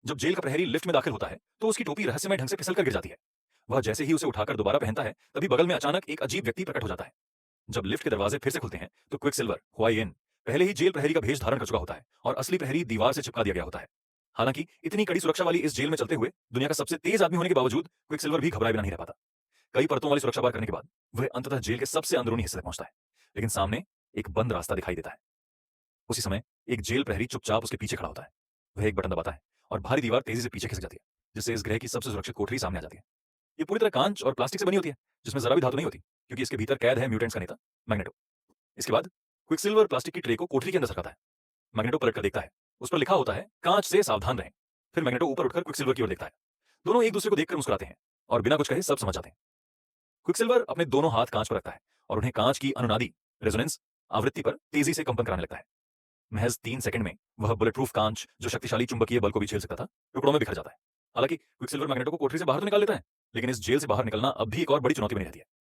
जब जेल का प्रहरी लिफ्ट में दाखिल होता है तो उसकी टोपी रहस्यमय ढंग से फिसल कर गिर जाती है। वह जैसे ही उसे उठाकर दोबारा पहनता है तभी बगल में अचानक एक अजीब व्यक्ति प्रकट हो जाता है। जब लिफ्ट के दरवाजे फिर से खुलते हैं तो क्विकसिल्वर हुआयन पहले ही जेल प्रहरी का भेष धारण कर चुका होता है और असली प्रहरी दीवार से चिपका दिया गया होता है। हालांकि इतनी कड़ी सुरक्षा वाली इस जेल में चलते हुए दुनिया का सबसे तेज आदमी होने के बावजूद क्विकसिल्वर भी घबराए बिना नहीं रह पाता। कई परतों वाली सुरक्षा पार करने के बाद वह अंततः जेल के सबसे अंदरूनी हिस्से तक पहुंचता है, लेकिन सामने एक बंद रास्ता दिखाई देता है। उसी समय एक जेल प्रहरी चुपचाप उसके पीछे खड़ा होता है। वह एक बटन दबाता है और भारी दीवार तेजी से पीछे खिसक जाती है, जिससे इस ग्रह की सबसे सुरक्षित कोठरी सामने आ जाती है। ये पूरी तरह कांच और प्लास्टिक से बनी होती है, जिसमें जरा भी धातु नहीं होती, क्योंकि इसके भीतर कैद है म्यूटेंट्स का नेता मैग्नेटो। इसके बाद क्विकसिल्वर प्लास्टिक की ट्रे को कोठरी के अंदर सरकाता है। मैग्नेटो पलट कर देखता है, उस पर लिखा होता है कांच से सावधान रहें। फिर मैग्नेटो ऊपर उठकर क्विकसिल्वर की ओर देखता है। दोनों एक दूसरे को देखकर मुस्कुराते हैं और बिना कुछ कहे सब समझ जाते हैं। क्विकसिल्वर अपने दोनों हाथ कांच पर रखता है और उन्हें कांच की अनुनादी रेजोनेंस आवृत्ति पर तेजी से कंपन कराने लगता है। महज 3 सेकंड में वह बुलेट प्रूफ कांच, जो शक्तिशाली चुंबकीय बल को भी झेल सकता था, टुकड़ों में बिखर जाता है। हालांकि क्विकसिल्वर मैग्नेटो को कोठरी से बाहर तो निकाल लेता है, लेकिन इस जेल से बाहर निकलना अब भी एक और बड़ी चुनौती बनी रहती है।